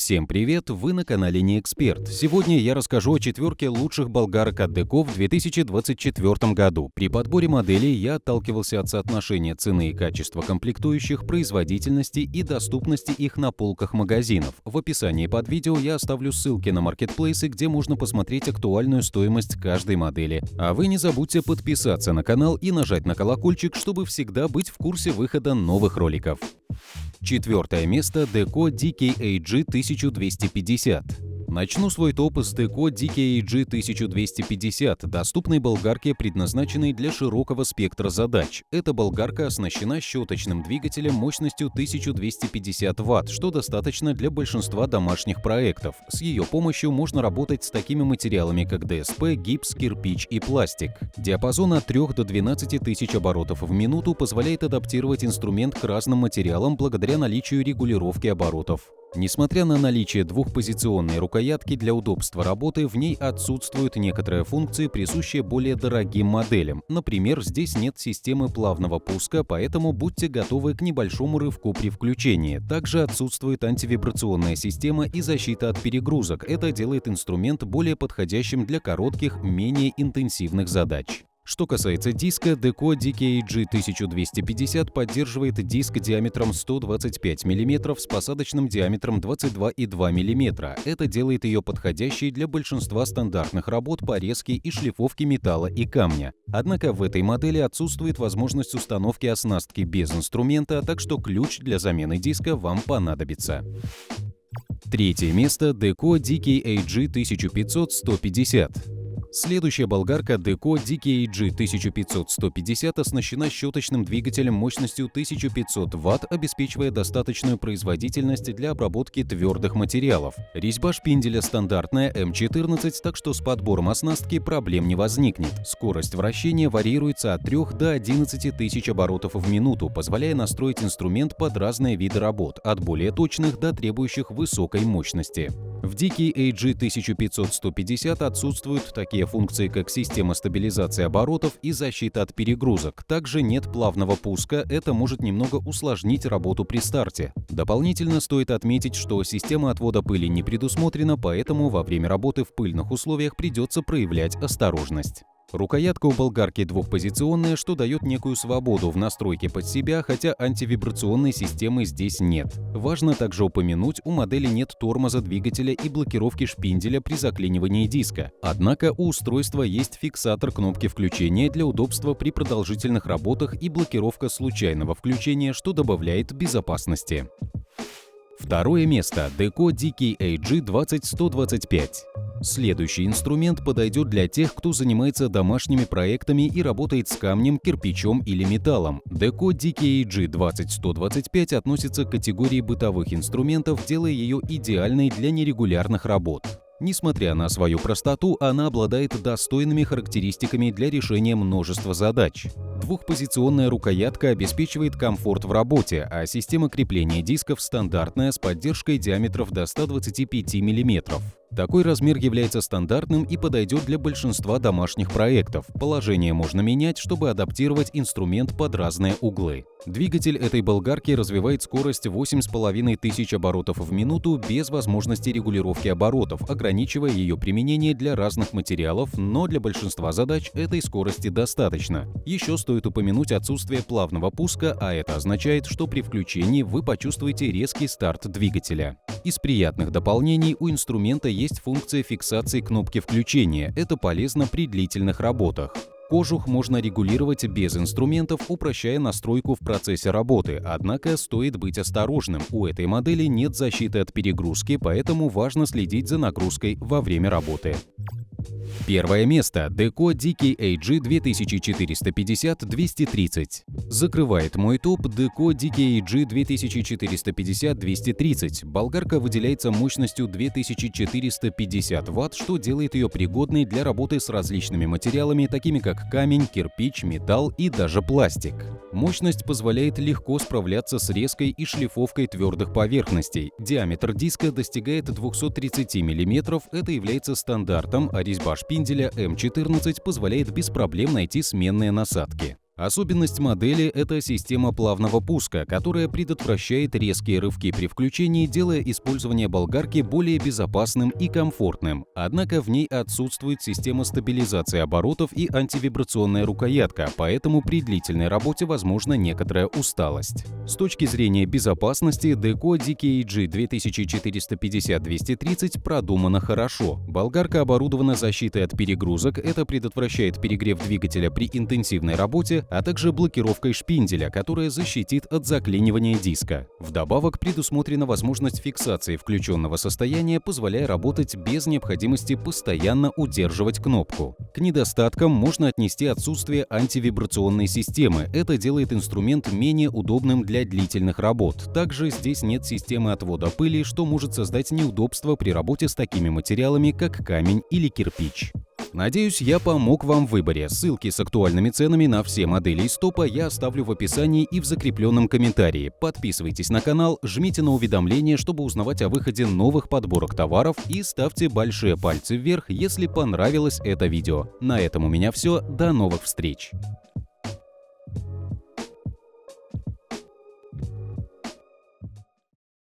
Всем привет, вы на канале Неэксперт. Сегодня я расскажу о четверке лучших болгарок от Деко в 2024 году. При подборе моделей я отталкивался от соотношения цены и качества комплектующих, производительности и доступности их на полках магазинов. В описании под видео я оставлю ссылки на маркетплейсы, где можно посмотреть актуальную стоимость каждой модели. А вы не забудьте подписаться на канал и нажать на колокольчик, чтобы всегда быть в курсе выхода новых роликов. Четвертое место – Деко DKAG 1250. Начну свой топ с Деко DKAG 1250, доступной болгарки, предназначенной для широкого спектра задач. Эта болгарка оснащена щеточным двигателем мощностью 1250 Вт, что достаточно для большинства домашних проектов. С ее помощью можно работать с такими материалами, как ДСП, гипс, кирпич и пластик. Диапазон от 3 до 12 тысяч оборотов в минуту позволяет адаптировать инструмент к разным материалам благодаря наличию регулировки оборотов. Несмотря на наличие двухпозиционной рукоятки, для удобства работы в ней отсутствуют некоторые функции, присущие более дорогим моделям. Например, здесь нет системы плавного пуска, поэтому будьте готовы к небольшому рывку при включении. Также отсутствует антивибрационная система и защита от перегрузок. Это делает инструмент более подходящим для коротких, менее интенсивных задач. Что касается диска, Deco DKAG 1250 поддерживает диск диаметром 125 мм с посадочным диаметром 22,2 мм. Это делает ее подходящей для большинства стандартных работ по резке и шлифовке металла и камня. Однако в этой модели отсутствует возможность установки оснастки без инструмента, так что ключ для замены диска вам понадобится. Третье место – Deco DKAG 1500-150. Следующая болгарка Deco DKAG 1500-150 оснащена щеточным двигателем мощностью 1500 Вт, обеспечивая достаточную производительность для обработки твердых материалов. Резьба шпинделя стандартная М14, так что с подбором оснастки проблем не возникнет. Скорость вращения варьируется от 3 до 11 тысяч оборотов в минуту, позволяя настроить инструмент под разные виды работ, от более точных до требующих высокой мощности. В DKAG 1500-150 отсутствуют такие функции, как система стабилизации оборотов и защита от перегрузок. Также нет плавного пуска, это может немного усложнить работу при старте. Дополнительно стоит отметить, что система отвода пыли не предусмотрена, поэтому во время работы в пыльных условиях придется проявлять осторожность. Рукоятка у болгарки двухпозиционная, что дает некую свободу в настройке под себя, хотя антивибрационной системы здесь нет. Важно также упомянуть, у модели нет тормоза двигателя и блокировки шпинделя при заклинивании диска. Однако у устройства есть фиксатор кнопки включения для удобства при продолжительных работах и блокировка случайного включения, что добавляет безопасности. Второе место – Deco DKAG 20125. Следующий инструмент подойдет для тех, кто занимается домашними проектами и работает с камнем, кирпичом или металлом. Deco DKAG 20125 относится к категории бытовых инструментов, делая ее идеальной для нерегулярных работ. Несмотря на свою простоту, она обладает достойными характеристиками для решения множества задач. Двухпозиционная рукоятка обеспечивает комфорт в работе, а система крепления дисков стандартная с поддержкой диаметров до 125 мм. Такой размер является стандартным и подойдет для большинства домашних проектов. Положение можно менять, чтобы адаптировать инструмент под разные углы. Двигатель этой болгарки развивает скорость 8500 оборотов в минуту без возможности регулировки оборотов, ограничивая ее применение для разных материалов, но для большинства задач этой скорости достаточно. Еще стоит упомянуть отсутствие плавного пуска, а это означает, что при включении вы почувствуете резкий старт двигателя. Из приятных дополнений у инструмента есть функция фиксации кнопки включения. Это полезно при длительных работах. Кожух можно регулировать без инструментов, упрощая настройку в процессе работы, однако стоит быть осторожным. У этой модели нет защиты от перегрузки, поэтому важно следить за нагрузкой во время работы. Первое место – Deco DKAG 2450-230. Закрывает мой топ Deco DKAG 2450-230. Болгарка выделяется мощностью 2450 Вт, что делает ее пригодной для работы с различными материалами, такими как камень, кирпич, металл и даже пластик. Мощность позволяет легко справляться с резкой и шлифовкой твердых поверхностей. Диаметр диска достигает 230 мм, это является стандартом, а резьба шпинделя М14 позволяет без проблем найти сменные насадки. Особенность модели – это система плавного пуска, которая предотвращает резкие рывки при включении, делая использование болгарки более безопасным и комфортным. Однако в ней отсутствует система стабилизации оборотов и антивибрационная рукоятка, поэтому при длительной работе возможна некоторая усталость. С точки зрения безопасности, Deco DKG 2450-230 продумана хорошо. Болгарка оборудована защитой от перегрузок, это предотвращает перегрев двигателя при интенсивной работе, а также блокировкой шпинделя, которая защитит от заклинивания диска. Вдобавок предусмотрена возможность фиксации включенного состояния, позволяя работать без необходимости постоянно удерживать кнопку. К недостаткам можно отнести отсутствие антивибрационной системы. Это делает инструмент менее удобным для длительных работ. Также здесь нет системы отвода пыли, что может создать неудобства при работе с такими материалами, как камень или кирпич. Надеюсь, я помог вам в выборе. Ссылки с актуальными ценами на все модели из топа я оставлю в описании и в закрепленном комментарии. Подписывайтесь на канал, жмите на уведомления, чтобы узнавать о выходе новых подборок товаров, и ставьте большие пальцы вверх, если понравилось это видео. На этом у меня все. До новых встреч!